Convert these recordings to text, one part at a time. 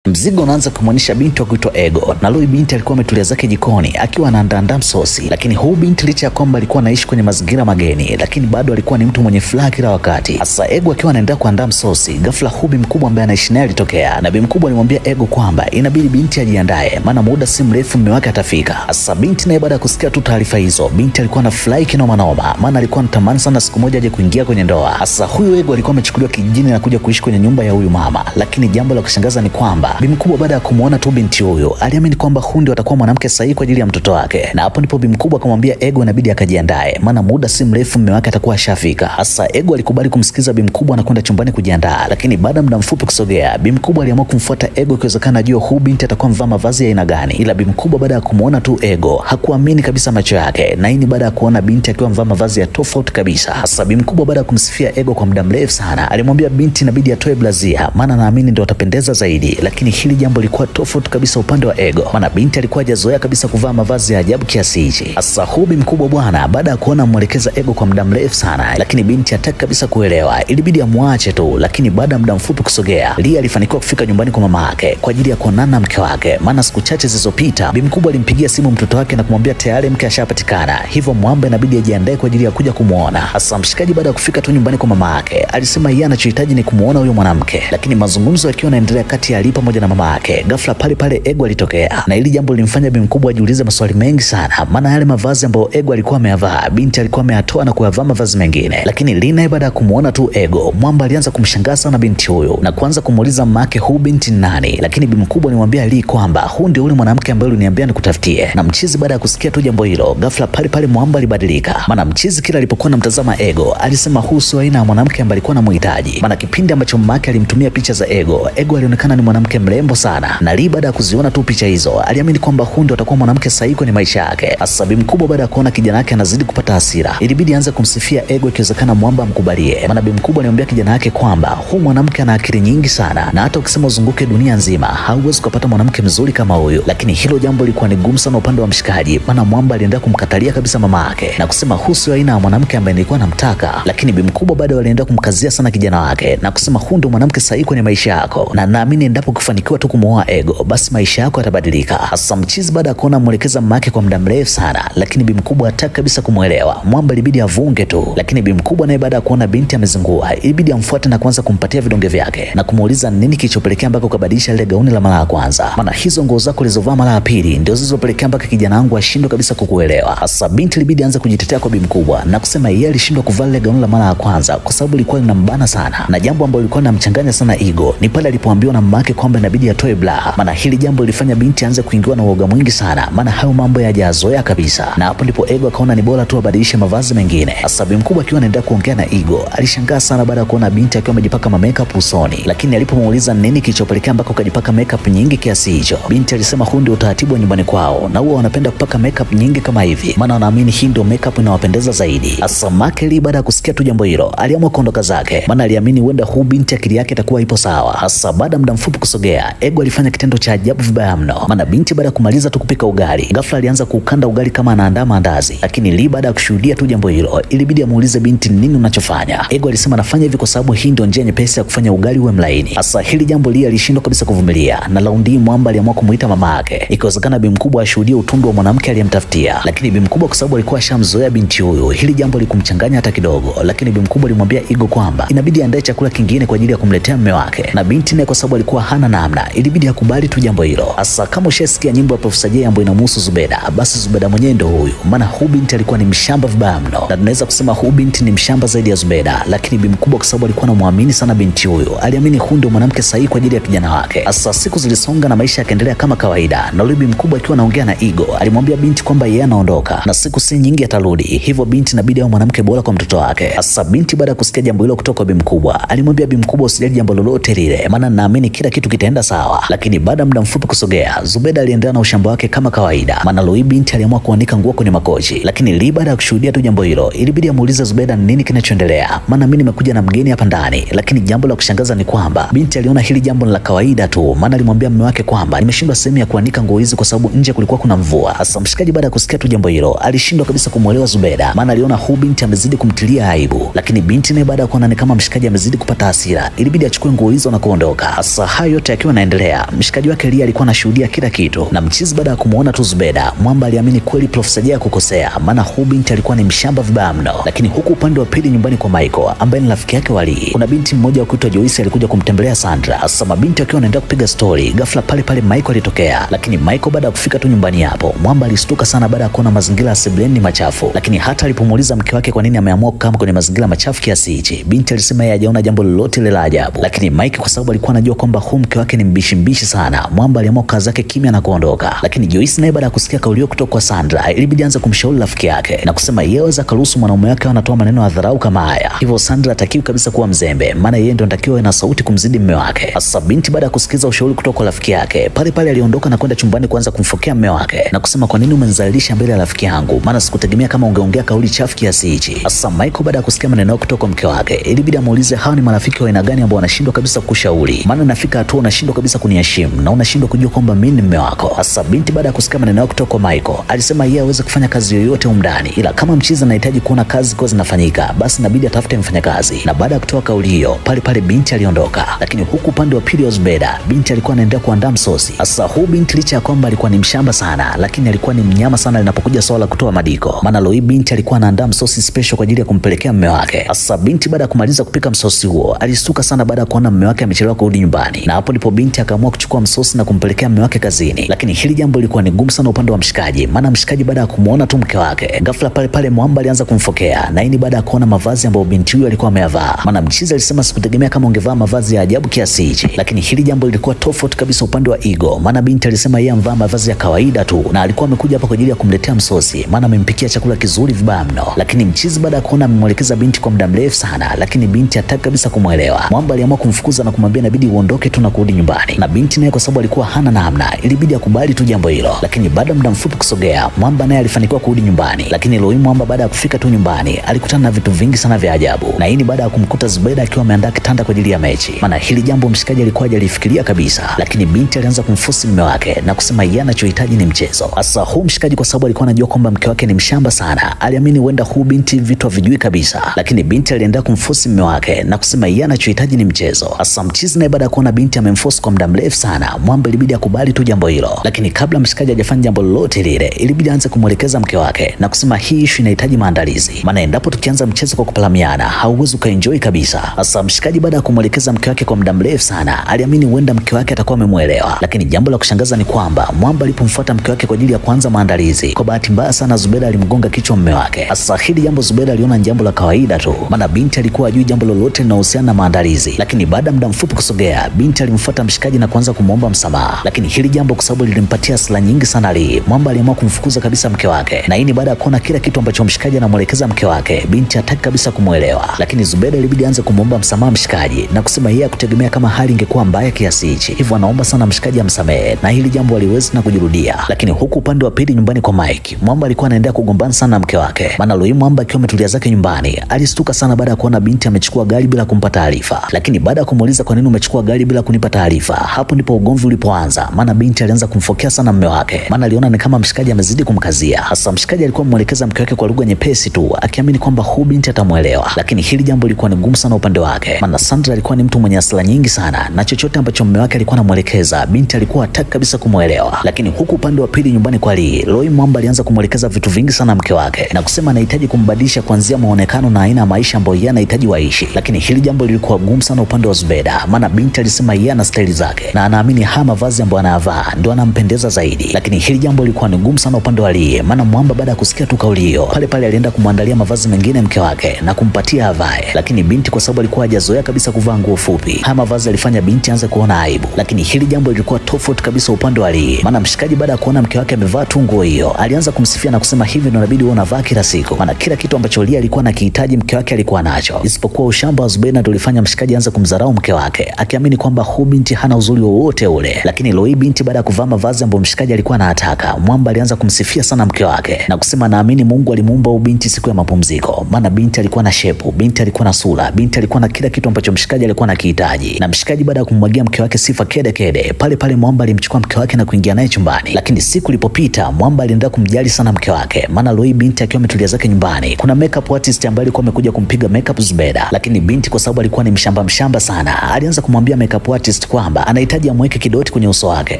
Mzigo unaanza kumwonyesha binti wa kuitwa Ego, na Lui binti alikuwa ametulia zake jikoni akiwa anaandaa msosi, lakini huu binti licha ya kwamba alikuwa anaishi kwenye mazingira mageni, lakini bado alikuwa ni mtu mwenye furaha kila wakati. Hasa Ego akiwa anaendelea kuandaa msosi, ghafla Hubi mkubwa ambaye anaishi naye alitokea, na bi mkubwa alimwambia Ego kwamba inabidi binti ajiandae, maana muda si mrefu mume wake atafika. Hasa binti naye baada ya kusikia tu taarifa hizo, binti alikuwa anafurahi kinoma noma, maana alikuwa anatamani sana siku moja aje kuingia kwenye ndoa. Hasa huyu Ego alikuwa amechukuliwa kijijini na kuja kuishi kwenye nyumba ya huyu mama, lakini jambo la kushangaza ni kwamba bi mkubwa baada ya kumuona tu binti huyo aliamini kwamba huyu ndio atakuwa mwanamke sahihi kwa ajili ya mtoto wake, na hapo ndipo bi mkubwa akamwambia Ego inabidi akajiandae, maana muda si mrefu mume wake atakuwa ashafika. Hasa Ego alikubali kumsikiza bi mkubwa na kwenda chumbani kujiandaa, lakini baada muda mfupi kusogea, bi mkubwa aliamua kumfuata Ego ikiwezekana ajue huyu binti atakuwa mvaa mavazi ya aina gani. Ila bi mkubwa baada ya kumuona tu Ego hakuamini kabisa macho yake, na hii ni baada ya kuona binti akiwa mvaa mavazi ya tofauti kabisa. Hasa bi mkubwa baada ya kumsifia Ego kwa muda mrefu sana, alimwambia binti inabidi atoe blazia, maana naamini ndio atapendeza zaidi. Lakini hili jambo lilikuwa tofauti kabisa upande wa Ego, maana binti alikuwa hajazoea kabisa kuvaa mavazi ya ajabu kiasi hichi. Hasa Hubi mkubwa bwana baada ya kuona mwelekeza Ego kwa muda mrefu sana, lakini binti hataki kabisa kuelewa, ilibidi amwache tu. Lakini baada ya muda mfupi kusogea, Lia alifanikiwa kufika nyumbani kwa mama yake kwa ajili ya kuonana na mke wake, maana siku chache zilizopita bi mkubwa alimpigia simu mtoto wake na kumwambia tayari mke ashapatikana, hivyo Mwamba inabidi ajiandae kwa ajili ya kuja kumuona. Hasa mshikaji baada ya kufika tu nyumbani kwa mama yake alisema yeye anachohitaji ni kumuona huyo mwanamke, lakini mazungumzo yakiwa yanaendelea kati ya Ali pamoja na mama yake, ghafla pale Ego alitokea, na hili jambo lilimfanya bi mkubwa ajiulize maswali mengi sana, maana yale mavazi ambayo Ego alikuwa ameyavaa binti alikuwa ameyatoa na kuyavaa mavazi mengine. Lakini Lina baada ya kumuona tu Ego, Mwamba alianza kumshangaa sana binti huyo na kuanza kumuuliza mama yake huyu binti ni nani. Lakini bi mkubwa alimwambia Ali kwamba huyu ndio yule mwanamke ambaye uliniambia nikutafutie. Na mchizi baada ya kusikia tu jambo hilo, ghafla pale Mwamba alibadilika, maana mchizi kila alipokuwa anamtazama Ego alisema huyu sio aina ya mwanamke ambaye alikuwa anamhitaji, maana kipindi ambacho mama yake alimtumia picha za Ego alionekana ni mwanamke mrembo sana, na Ali baada ya kuziona tu picha hizo aliamini kwamba huyu ndio atakuwa mwanamke sahihi kwenye maisha yake. Hasa bi mkubwa baada ya kuona kijana wake anazidi kupata hasira, ilibidi aanze kumsifia Ego ikiwezekana Mwamba amkubalie, maana bi mkubwa alimwambia kijana wake kwamba huyu mwanamke ana akili nyingi sana, na hata ukisema uzunguke dunia nzima hauwezi kupata mwanamke mzuri kama huyu. Lakini hilo jambo lilikuwa ni gumu sana upande wa mshikaji, maana Mwamba aliendelea kumkatalia kabisa mama yake na kusema huyu sio aina ya mwanamke ambaye nilikuwa namtaka. Lakini bi mkubwa bado aliendelea kumkazia sana kijana wake na kusema huyu ndio mwanamke sahihi kwenye maisha yako, na naamini endapo kufanikiwa tu kumuoa Ego basi maisha yako yatabadilika. Hasa mchizi baada ya kuona mwelekeza mama yake kwa muda mrefu sana, lakini bi mkubwa hataki kabisa kumuelewa, Mwamba ilibidi avunge tu. Lakini bi mkubwa naye baada ya kuona binti amezungua, ilibidi amfuate na kuanza kumpatia vidonge vyake na kumuuliza nini kilichopelekea mpaka ukabadilisha ile gauni la mara ya kwanza, maana hizo nguo zako ulizovaa mara ya pili ndio zilizopelekea mpaka kijana wangu ashindwe kabisa kukuelewa. Hasa binti ilibidi aanze kujitetea kwa bi mkubwa na kusema yeye alishindwa kuvaa ile gauni la mara ya kwanza kwa sababu ilikuwa linambana sana, na jambo ambalo lilikuwa linamchanganya sana Ego ni pale alipoambiwa na mama yake kwamba inabidi atoe bra, maana hili jambo lilifanya binti aanze kuingiwa na uoga mwingi sana, maana hayo mambo hayajazoea kabisa. Na hapo ndipo Ego akaona ni bora tu abadilishe mavazi mengine. Hasa bi mkubwa akiwa anaendelea kuongea na Ego alishangaa sana baada ya kuona binti akiwa amejipaka makeup usoni, lakini alipomuuliza nini kilichopelekea mpaka ukajipaka makeup nyingi kiasi hicho, binti alisema huu ndio utaratibu wa nyumbani kwao na huwa wanapenda kupaka makeup nyingi kama hivi, maana wanaamini hii ndio makeup inawapendeza zaidi. Hasa Makeli baada ya kusikia tu jambo hilo aliamua kuondoka zake, maana aliamini huenda huu binti akili yake itakuwa ipo sawa. Hasa baada ya muda mfupi kusogea, Ego alifanya kitendo cha ajabu vibaya mno, maana binti baada ya kumaliza tu kupika ugali ghafla alianza kuukanda ugali kama anaandaa maandazi. Lakini Lee baada ya kushuhudia tu jambo hilo ilibidi amuulize binti nini unachofanya. Ego alisema nafanya hivi kwa sababu hii ndio njia nyepesi ya kufanya ugali uwe mlaini. Hasa hili jambo Lee alishindwa kabisa kuvumilia, na laundi Mwamba aliamua kumuita mama yake, ikiwezekana bi mkubwa ashuhudie utundu wa mwanamke aliyemtafutia. Lakini bi mkubwa kwa sababu alikuwa ashamzoea binti huyu, hili jambo likumchanganya hata kidogo. Lakini bi mkubwa alimwambia Ego kwamba inabidi aandae chakula kingine kwa ajili ya kumletea mume wake, na binti naye kwa sababu alikuwa hana namna ilibidi akubali tu jambo hilo. Hasa kama ushasikia nyimbo ya Profesa Jay ambayo inamhusu Zubeda, basi Zubeda mwenyewe ndio huyu, maana huyu binti alikuwa ni mshamba vibaya mno, na tunaweza kusema huyu binti ni mshamba zaidi ya Zubeda. Lakini bi mkubwa kwa sababu alikuwa anamwamini sana binti huyu, aliamini huyu ndio mwanamke sahihi kwa ajili ya kijana wake. Hasa siku zilisonga na maisha yakaendelea kama kawaida, na bi mkubwa akiwa anaongea na Ego alimwambia binti kwamba yeye anaondoka na siku si nyingi atarudi, hivyo binti inabidi awe mwanamke bora kwa mtoto wake. Hasa binti baada ya kusikia jambo hilo kutoka kwa bi mkubwa alimwambia bi mkubwa usijali jambo lolote lile, maana naamini kila kitu kitaenda sawa. Lakini baada ya muda mfupi kusogea, Zubeda aliendelea na ushamba wake kama kawaida, maana binti aliamua kuanika nguo kwenye makochi. Lakini Lee baada ya kushuhudia tu jambo hilo ilibidi amuulize Zubeda nini kinachoendelea, maana mimi nimekuja na mgeni hapa ndani. Lakini jambo la kushangaza ni kwamba binti aliona hili jambo ni la kawaida tu, maana alimwambia mume wake kwamba nimeshindwa sehemu ya kuanika nguo hizi kwa sababu nje kulikuwa kuna mvua. Hasa mshikaji baada ya kusikia tu jambo hilo alishindwa kabisa kumuelewa Zubeda, maana aliona huyu binti amezidi kumtilia aibu. Lakini binti naye baada ya kuona ni kama mshikaji amezidi kupata hasira ilibidi achukue nguo hizo na kuondoka. Hasa hayo yote yakiwa yanaendelea, mshikaji wake Lia alikuwa anashuhudia kila kitu, na mchizi baada ya kumuona tu Zubeda, Mwamba aliamini kweli Profesa Jay hakukosea, maana huyu binti alikuwa ni mshamba vibaya mno. Lakini huku upande wa pili nyumbani kwa Michael ambaye ni rafiki yake Wali, kuna binti mmoja wa kuitwa Joyce alikuja kumtembelea Sandra. Sasa mabinti wakiwa wanaendelea kupiga story, ghafla pale pale Michael alitokea. Lakini Michael baada ya kufika tu nyumbani hapo, Mwamba alistuka sana baada ya kuona mazingira ya sebuleni machafu. Lakini hata alipomuuliza mke wake kwa nini ameamua kukaa kwenye mazingira machafu kiasi hichi, binti alisema yeye hajaona jambo lolote la ajabu. Lakini Mike kwa sababu alikuwa anajua kwamba huyu mke wake ni mbishi sana, Mwamba aliamua kukaa zake kimya na kuondoka. Lakini Joyce naye baada ya kusikia kauli hiyo kutoka kwa Sandra, ilibidi aanze kumshauri rafiki yake na kusema yeye aweza karuhusu mwanaume wake anatoa maneno ya dharau kama haya. Hivyo Sandra hatakiwi kabisa kuwa mzembe, maana yeye ndio anatakiwa na sauti kumzidi mume wake. Sasa binti baada ya kusikiza ushauri kutoka kwa rafiki yake, pale pale aliondoka na kwenda chumbani kuanza kumfokea mume wake na kusema kwa nini umenizalilisha mbele ya rafiki yangu, maana sikutegemea kama ungeongea kauli chafu kiasi hichi. Sasa Michael baada ya kusikia maneno kutoka kwa mke wake, ilibidi amuulize hawa ni marafiki wa aina gani ambao wanashindwa kabisa kukushauri, maana nafika hatua unashindwa kabisa kuniheshimu na unashindwa kujua kwamba mimi ni mume wako. Sasa binti baada ya kusikia maneno kutoka kwa Michael, alisema yeye hawezi kufanya kazi yoyote huko ndani, ila kama mchizi anahitaji kuona kazi kwa zinafanyika, basi inabidi atafute mfanyakazi. Na baada ya kutoa kauli hiyo, pale pale binti aliondoka. Lakini huku upande wa pili wa Zubeda, binti alikuwa anaendelea kuandaa msosi. Sasa huyu binti licha ya kwamba alikuwa ni mshamba sana, lakini alikuwa ni mnyama sana linapokuja swala kutoa madiko, maana leo binti alikuwa anaandaa msosi special kwa ajili ya kumpelekea mume wake. Sasa binti baada ya kumaliza kupika msosi huo, alistuka sana baada ya kuona mume wake amechelewa kurudi nyumbani, na hapo ndipo binti akaamua kuchukua msosi na kumpelekea mume wake kazini. Lakini hili jambo lilikuwa ni gumu sana upande wa mshikaji, maana mshikaji baada ya kumuona tu mke wake, ghafla pale pale Mwamba alianza kumfokea, na hii baada ya kuona mavazi ambayo binti huyo alikuwa ameyavaa. Maana mchizi alisema sikutegemea kama ungevaa mavazi ya ajabu kiasi hichi. Lakini hili jambo lilikuwa tofauti kabisa upande wa Ego, maana binti alisema yeye amvaa mavazi ya kawaida tu na alikuwa amekuja hapa kwa ajili ya kumletea msosi, maana amempikia chakula kizuri vibaya mno. Lakini mchizi baada ya kuona amemwelekeza binti kwa muda mrefu sana, lakini binti hataki kabisa kumuelewa, Mwamba aliamua kumfukuza na kumwambia inabidi uondoke tu na kurudi nyumbani. Na binti naye kwa sababu alikuwa hana namna, ilibidi akubali tu jambo hilo. Lakini baada ya muda mfupi kusogea, Mwamba naye alifanikiwa kurudi nyumbani. Lakini leo Mwamba baada ya kufika tu nyumbani, alikutana na vitu vingi sana vya ajabu. Na hii ni baada ya kumkuta Zubeda akiwa ameandaa kitanda kwa ajili ya mechi. Maana hili jambo mshikaji alikuwa hajalifikiria kabisa. Lakini binti alianza kumfusi mume wake na kusema yeye anachohitaji ni mchezo. Sasa huyu mshikaji kwa sababu alikuwa anajua kwamba mke wake ni mshamba sana, aliamini huenda huyu binti vitu havijui kabisa. Lakini binti aliendelea kumfusi mume wake na kusema yeye anachohitaji ni mchezo. Sasa mchizi naye baada ya kuona binti amemfusi kwa muda mrefu sana, Mwamba ilibidi akubali tu jambo hilo. Lakini kabla mshikaji hajafanya jambo lolote lile, ilibidi aanze kumwelekeza mke wake na kusema hii issue inahitaji maandalizi, maana endapo tukianza mchezo kwa kupalamiana hauwezi ukaenjoy kabisa. Sasa mshikaji baada ya kumwelekeza mke wake kwa muda mrefu sana, aliamini huenda mke wake atakuwa amemuelewa. Lakini jambo la kushangaza ni kwamba Mwamba alipomfuata mke wake kwa ajili ya kuanza maandalizi, kwa bahati mbaya sana Zubeda alimgonga kichwa mume wake. Sasa hili jambo Zubeda aliona ni jambo la kawaida tu, maana binti alikuwa hajui jambo lolote linalohusiana na maandalizi. Lakini baada ya muda mfupi kusogea, binti alimfuata mshikaji na kuanza kumwomba msamaha. Lakini hili jambo kwa sababu lilimpatia hasira nyingi sana Mwamba aliamua kumfukuza kabisa mke wake. Na hii ni baada ya kuona kila kitu ambacho mshikaji anamwelekeza mke wake, binti hataki kabisa kumuelewa. Lakini Zubeda ilibidi aanze kumwomba msamaha mshikaji na kusema yeye hakutegemea kama hali ingekuwa mbaya kiasi hichi, hivyo anaomba sana mshikaji amsamehe na hili jambo aliwezi na kujirudia. Lakini huku upande wa pili nyumbani kwa Mike, Mwamba alikuwa anaendelea kugombana sana na mke wake, maana leo Mwamba akiwa ametulia zake nyumbani, alistuka sana baada ya kuona binti amechukua gari bila kumpa taarifa. Lakini baada ya kumuuliza kwa nini umechukua gari bila kunipa taarifa, hapo ndipo ugomvi ulipoanza, maana binti alianza kumfokea sana mume wake, maana aliona ni kama mshikaji amezidi kumkazia. Hasa mshikaji alikuwa mwelekeza mke wake kwa lugha nyepesi tu, akiamini kwamba huyu binti atamuelewa. Lakini hili jambo lilikuwa ni gumu sana upande wake, maana Sandra alikuwa ni mtu mwenye hasira nyingi sana, na chochote ambacho mume wake alikuwa anamwelekeza binti alikuwa hataki kabisa kumuelewa. Lakini huku upande wa pili nyumbani kwa Loi, Mwamba alianza kumwelekeza vitu vingi sana mke wake na kusema anahitaji kumbadilisha kuanzia maonekano na aina ya maisha ambayo yeye anahitaji waishi. Lakini hili jambo lilikuwa gumu sana upande wa Zubeda, maana binti alisema yeye ana staili zake na anaamini haya mavazi ambayo anayavaa ndio anampendeza zaidi. Lakini hili jambo lilikuwa ni gumu sana upande wa Lee, maana Mwamba baada ya kusikia tu kauli hiyo, pale pale alienda kumwandalia mavazi mengine mke wake na kumpatia avae. Lakini binti kwa sababu alikuwa hajazoea kabisa kuvaa nguo fupi, haya mavazi alifanya binti aanze kuona aibu. Lakini hili jambo lilikuwa tofauti kabisa upande wa Lee, maana mshikaji baada ya kuona mke wake amevaa tu nguo hiyo, alianza kumsifia na kusema hivi ndio inabidi wewe unavaa kila siku, maana kila kitu ambacho Lee alikuwa anakihitaji mke wake alikuwa nacho, isipokuwa ushamba wa Zubeda ndio ulifanya mshikaji aanze kumdharau mke wake, akiamini kwamba huyu binti hana uzuri wowote ule. Lakini leo binti baada ya kuvaa mavazi ambayo mshikaji alikuwa anataka, Mwamba alianza kumsifia sana mke wake na kusema naamini Mungu alimuumba huyu binti siku ya mapumziko, maana binti alikuwa na shepu, binti alikuwa na sura, binti alikuwa na kila kitu ambacho mshikaji alikuwa anakihitaji. Na mshikaji baada ya kummwagia mke wake sifa kede kede, pale pale Mwamba alimchukua mke wake na kuingia naye chumbani. Lakini siku ilipopita, Mwamba aliendelea kumjali sana mke wake, maana leo binti akiwa ametulia zake nyumbani, kuna makeup artist ambaye alikuwa amekuja kumpiga makeup Zubeda. Lakini binti kwa sababu alikuwa ni mshamba sana, alianza kumwambia makeup artist insist kwamba anahitaji amweke kidoti kwenye uso wake,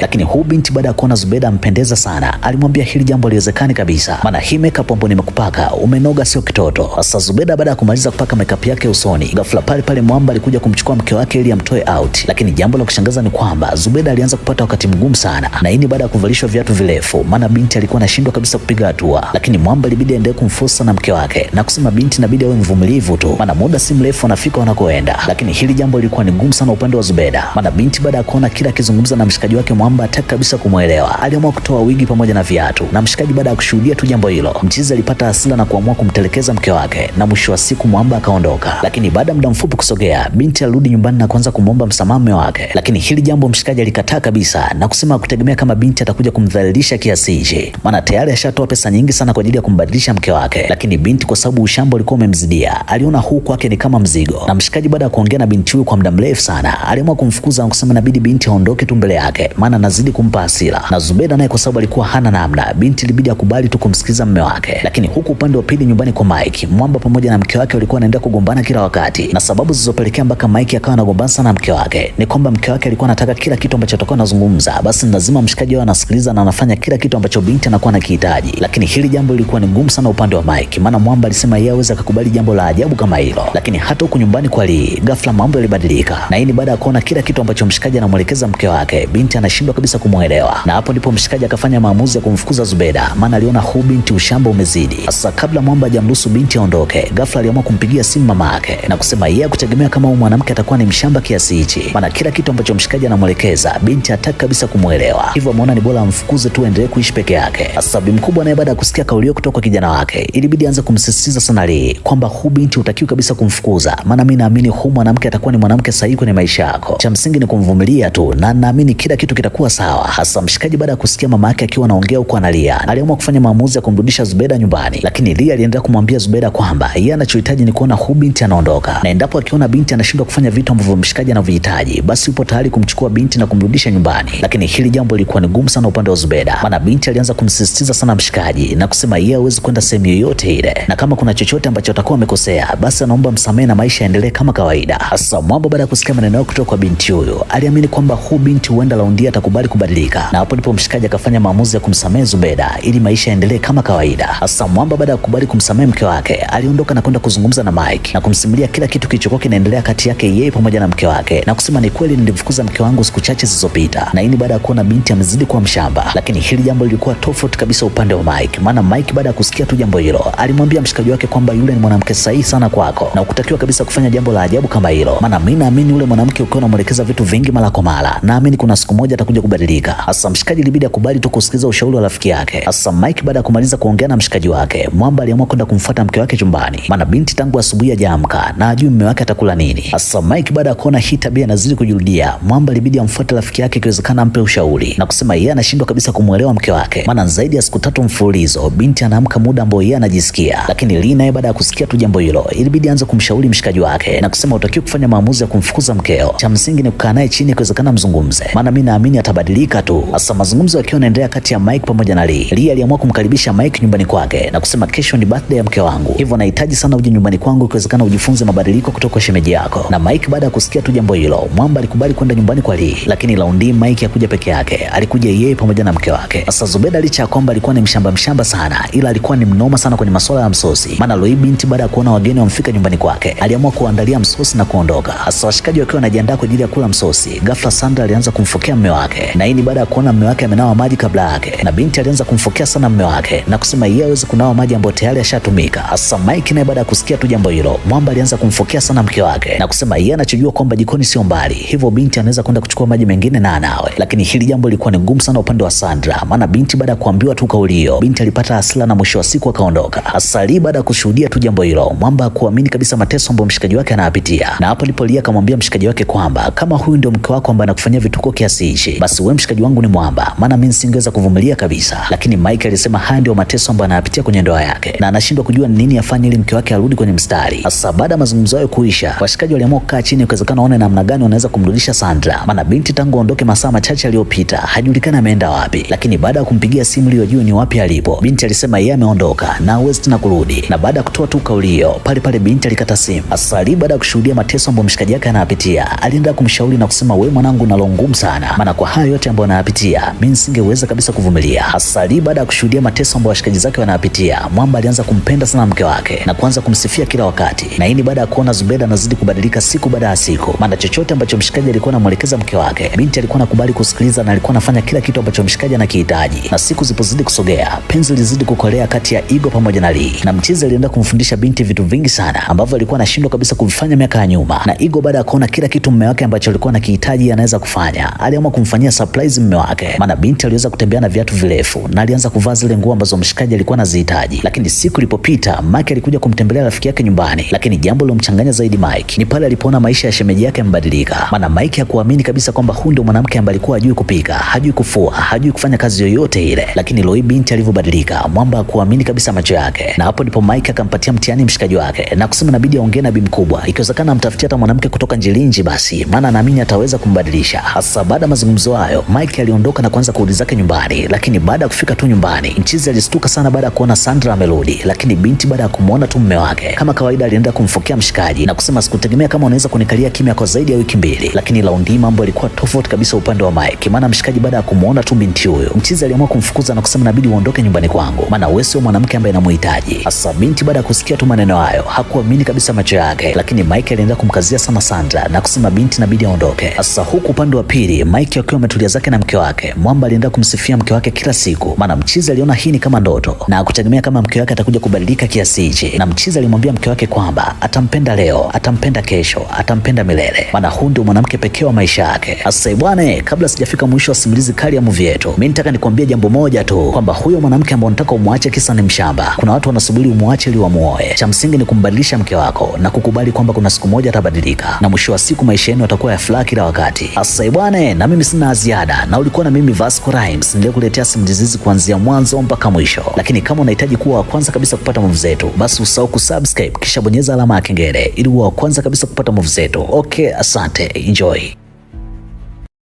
lakini huyu binti baada ya kuona Zubeda ampendeza sana alimwambia hili jambo haliwezekani kabisa, maana hii makeup ambayo nimekupaka umenoga sio kitoto. Sasa Zubeda baada ya kumaliza kupaka makeup yake usoni, ghafla pale pale Mwamba alikuja kumchukua mke wake ili amtoe out, lakini jambo la kushangaza ni kwamba Zubeda alianza kupata wakati mgumu sana, na hii ni baada ya kuvalishwa viatu virefu, maana binti alikuwa anashindwa kabisa kupiga hatua, lakini Mwamba ilibidi aendelee kumforce na mke wake na kusema binti inabidi awe mvumilivu tu, maana muda si mrefu anafika wanakoenda. Lakini hili jambo lilikuwa ni ngumu sana upande wa Zubeda, maana binti baada ya kuona kila akizungumza na mshikaji wake Mwamba hataki kabisa kumuelewa, aliamua kutoa wigi pamoja na viatu, na mshikaji baada ya kushuhudia tu jambo hilo, mchizi alipata hasira na kuamua kumtelekeza mke wake, na mwisho wa siku Mwamba akaondoka. Lakini baada ya muda mfupi kusogea, binti alirudi nyumbani na kuanza kumwomba msamaha mume wake, lakini hili jambo mshikaji alikataa kabisa na kusema kutegemea kama binti atakuja kumdhalilisha kiasi hichi, maana tayari ashatoa pesa nyingi sana kwa ajili ya kumbadilisha mke wake. Lakini binti kwa sababu ushambo ulikuwa umemzidia, aliona huu kwake ni kama mzigo, na mshikaji baada ya kuongea na binti huyu kwa muda mrefu sana aliamua kumfukuza na kusema inabidi binti aondoke tu mbele yake, maana anazidi kumpa hasira. Na Zubeda naye kwa sababu alikuwa hana namna, binti ilibidi akubali tu kumsikiza mume wake. Lakini huku upande wa pili nyumbani kwa Mike, Mwamba pamoja na mke wake walikuwa wanaendelea kugombana kila wakati, na sababu zilizopelekea mpaka Mike akawa anagombana sana na mke wake ni kwamba mke wake alikuwa anataka kila kitu ambacho atakuwa anazungumza basi lazima mshikaji wao anasikiliza na anafanya kila kitu ambacho binti anakuwa anakihitaji. Lakini hili jambo lilikuwa ni ngumu sana upande wa Mike, maana Mwamba alisema yeye hawezi kukubali jambo la ajabu kama hilo. Lakini hata huko nyumbani kwa Lee, ghafla mambo yalibadilika, na hii ni baada ya kuona kila kitu ambacho mshikaji anamwelekeza mke wake, binti anashindwa kabisa kumuelewa, na hapo ndipo mshikaji akafanya maamuzi ya kumfukuza Zubeda, maana aliona huu binti ushamba umezidi. Sasa kabla Mwamba hajamruhusu binti aondoke, ghafla aliamua kumpigia simu mama yake na kusema yeye kutegemea kama huyu mwanamke atakuwa ni mshamba kiasi hichi, maana kila kitu ambacho mshikaji anamwelekeza binti hataki kabisa kumuelewa, hivyo ameona ni bora amfukuze tu endelee kuishi peke yake. Sasa bi mkubwa naye baada ya kusikia kauli hiyo kutoka kwa kijana wake, ilibidi aanze kumsisitiza sana Lee kwamba huu binti hutakiwi kabisa kumfukuza, maana mimi naamini huu mwanamke atakuwa ni mwanamke sahihi kwenye maisha yako, cha msingi ni kumvumilia tu na naamini kila kitu kitakuwa sawa. Hasa mshikaji baada ya kusikia mama yake akiwa anaongea huko analia, aliamua kufanya maamuzi ya kumrudisha Zubeda nyumbani, lakini Lee aliendelea kumwambia Zubeda kwamba yeye anachohitaji ni kuona huu binti anaondoka, na endapo akiona binti anashindwa kufanya vitu ambavyo mshikaji anavyohitaji basi yupo tayari kumchukua binti na kumrudisha nyumbani. Lakini hili jambo lilikuwa ni gumu sana upande wa Zubeda, maana binti alianza kumsisitiza sana mshikaji na kusema yeye hawezi kwenda sehemu yoyote ile, na kama kuna chochote ambacho atakuwa amekosea basi anaomba msamaha na maisha yaendelee kama kawaida. Hasa Mwamba baada ya kusikia maneno kutoka kwa binti huyo aliamini kwamba huu binti huenda laundi atakubali kubadilika, na hapo ndipo mshikaji akafanya maamuzi ya kumsamehe Zubeda ili maisha yaendelee kama kawaida. Hasa Mwamba baada ya kukubali kumsamehe mke wake aliondoka na kwenda kuzungumza na Mike na kumsimulia kila kitu kilichokuwa kinaendelea kati yake yeye pamoja na mke wake, na kusema ni kweli nilimfukuza mke wangu siku chache zilizopita, na hii ni baada ya kuona binti amezidi kuwa mshamba. Lakini hili jambo lilikuwa tofauti kabisa upande wa Mike, maana Mike baada ya kusikia tu jambo hilo alimwambia mshikaji wake kwamba yule ni mwanamke sahihi sana kwako na ukutakiwa kabisa kufanya jambo la ajabu kama hilo, maana mimi naamini yule mwanamke ukiwa unamwelekeza vitu vingi mara kwa mara, naamini kuna siku moja atakuja kubadilika. Hasa mshikaji ilibidi akubali tu kusikiliza ushauri wa rafiki yake. Hasa Mike baada ya kumaliza kuongea na mshikaji wake, Mwamba aliamua kwenda kumfuata mke wake chumbani, maana binti tangu asubuhi hajaamka na ajui mume wake atakula nini. Hasa Mike baada ya kuona hii tabia inazidi kujirudia, Mwamba ilibidi amfuate rafiki yake ikiwezekana ampe ushauri na kusema yeye anashindwa kabisa kumuelewa mke wake, maana zaidi ya siku 3 mfululizo binti anaamka muda ambao yeye anajisikia. Lakini Lee naye baada ya kusikia tu jambo hilo ilibidi aanze kumshauri mshikaji wake na kusema utakiwa kufanya maamuzi ya kumfukuza mkeo, cha msingi ni kukaa naye chini ikiwezekana mzungumze, maana mimi naamini atabadilika tu. Hasa mazungumzo yakiwa yanaendelea kati ya Mike pamoja na Lee, Lee aliamua kumkaribisha Mike nyumbani kwake na kusema kesho ni birthday ya mke wangu, hivyo nahitaji sana uje nyumbani kwangu ikiwezekana ujifunze mabadiliko kutoka kwa shemeji yako. Na Mike baada ya kusikia tu jambo hilo, Mwamba alikubali kwenda nyumbani kwa Lee, lakini laundi Mike hakuja peke yake, alikuja yeye pamoja na mke wake. Sasa Zubeda licha ya kwamba alikuwa ni mshamba sana, ila alikuwa ni mnoma sana kwenye masuala ya msosi, maana Loi binti baada ya kuona wageni wamfika nyumbani kwake aliamua kuandalia msosi na kuondoka. Sasa washikaji wakiwa wanajiandaa kwa ajili ya kula msosi, ghafla Sandra alianza kumfokea mume wake, na hii ni baada ya kuona mume wake amenawa maji kabla yake, na binti alianza kumfokea sana mume wake na kusema yeye hawezi kunawa maji ambayo tayari yashatumika. Sasa Mike naye baada ya kusikia tu jambo hilo, Mwamba alianza kumfokea sana mke wake na kusema yeye anachojua kwamba jikoni sio mbali, hivyo binti anaweza kwenda kuchukua maji mengine na anawe. Lakini hili jambo lilikuwa ni ngumu sana upande wa Sandra, maana binti baada ya kuambiwa tu kauli hiyo, binti alipata hasira na mwisho wa siku akaondoka. Hasa Lee baada ya kushuhudia tu jambo hilo, Mwamba hakuamini kabisa mateso ambayo mshikaji wake anayapitia, na hapo ndipo Lee akamwambia mshikaji wake kwamba kama huyu ndio mke wako ambaye anakufanyia vituko kiasi hichi, basi wewe mshikaji wangu ni mwamba, maana mimi nisingeweza kuvumilia kabisa. Lakini Mike alisema haya ndio mateso ambayo anayapitia kwenye ndoa yake na anashindwa kujua nini afanye ili mke wake arudi kwenye mstari. Sasa baada ya mazungumzo hayo kuisha, washikaji waliamua kukaa chini ikiwezekana waone namna gani wanaweza kumrudisha Sandra, maana binti tangu aondoke masaa machache aliyopita hajulikani ameenda wapi. Lakini baada ya kumpigia simu ili wajue ni wapi alipo, binti alisema yeye ameondoka na hawezi tena kurudi, na baada ya kutoa tu kauli hiyo pale pale binti alikata simu. Sasa Lee baada ya kushuhudia mateso ambayo mshikaji wake anayapitia alienda kumshauri kumshauri na kusema, wewe mwanangu unalo ngumu sana, maana kwa hayo yote ambayo anayapitia mimi nisingeweza kabisa kuvumilia. Hasa Lee baada ya kushuhudia mateso ambayo washikaji zake wanayapitia, Mwamba alianza kumpenda sana mke wake na kuanza kumsifia kila wakati. Na hii ni baada ya kuona Zubeda anazidi kubadilika siku baada ya siku, maana chochote ambacho mshikaji alikuwa anamuelekeza mke wake, binti alikuwa anakubali kusikiliza na alikuwa anafanya kila kitu ambacho mshikaji anakihitaji. Na siku zilipozidi kusogea, penzi lizidi kukolea kati ya Igo pamoja na Lee, na mchizi alienda kumfundisha binti vitu vingi sana ambavyo alikuwa anashindwa kabisa kuvifanya miaka ya nyuma. Na Igo baada ya kuona kila kitu mume wake ambacho alikuwa anakihitaji anaweza kufanya, aliamua kumfanyia surprise mume wake, maana binti aliweza kutembea na viatu virefu na alianza kuvaa zile nguo ambazo mshikaji alikuwa anazihitaji. Lakini siku ilipopita, Mike alikuja kumtembelea rafiki yake nyumbani, lakini jambo lilomchanganya zaidi Mike ni pale alipoona maisha ya shemeji yake yamebadilika. Maana Mike hakuamini kabisa kwamba huyu ndio mwanamke ambaye alikuwa hajui kupika, hajui kufua, hajui kufanya kazi yoyote ile. Lakini leo binti alivyobadilika, Mwamba hakuamini kabisa macho yake. Na hapo ndipo Mike akampatia mtihani mshikaji wake na kusema inabidi aongee na bi mkubwa, ikiwezekana amtafutie hata mwanamke kutoka Njilinji basi, maana anaamini ataweza kumbadilisha. Hasa baada ya mazungumzo hayo, Mike aliondoka na kuanza kurudi zake nyumbani. Lakini baada ya kufika tu nyumbani, mchizi alistuka sana baada ya kuona Sandra amerudi. Lakini binti baada ya kumuona tu mume wake, kama kawaida alienda kumfokea mshikaji na kusema, sikutegemea kama unaweza kunikalia kimya kwa zaidi ya wiki mbili. Lakini laundi mambo yalikuwa tofauti kabisa upande wa Mike, maana mshikaji baada ya kumuona tu binti huyo, mchizi aliamua kumfukuza na kusema inabidi uondoke nyumbani kwangu, maana wewe sio mwanamke ambaye namuhitaji. Hasa binti baada ya kusikia tu maneno hayo hakuamini kabisa macho yake. Lakini Mike alienda kumkazia sana Sandra na kusema binti inabidi aondoke. Hasa huku upande wa pili, Mike akiwa ametulia zake na mke wake, Mwamba alienda kumsifia mke wake kila siku, maana mchizi aliona hii ni kama ndoto na hakutegemea kama mke wake atakuja kubadilika kiasi hichi. Na mchizi alimwambia mke wake kwamba atampenda leo, atampenda kesho, atampenda milele, maana huyu ndio mwanamke pekee wa maisha yake. Sasa bwana, kabla sijafika mwisho wa simulizi kali ya movie yetu, mimi nataka nikwambie jambo moja tu, kwamba huyo mwanamke ambaye unataka umwache kisa ni mshamba. Kuna watu wanasubiri umwache ili wamuoe. Cha msingi ni kumbadilisha mke wako na kukubali kwamba kuna siku moja atabadilika, na mwisho wa siku maisha yenu yatakuwa ya furaha kila wakati. Sasa bwana, na mimi sina ziada, na ulikuwa na mimi Vasco Rhymes, nilikuletea simulizi hizi kuanzia mwanzo mpaka mwisho. Lakini kama unahitaji kuwa wa kwanza kabisa kupata movie zetu, basi usahau kusubscribe kisha bonyeza alama ya kengele ili uwe wa kwanza kabisa kupata movie zetu. Okay, asante, enjoy.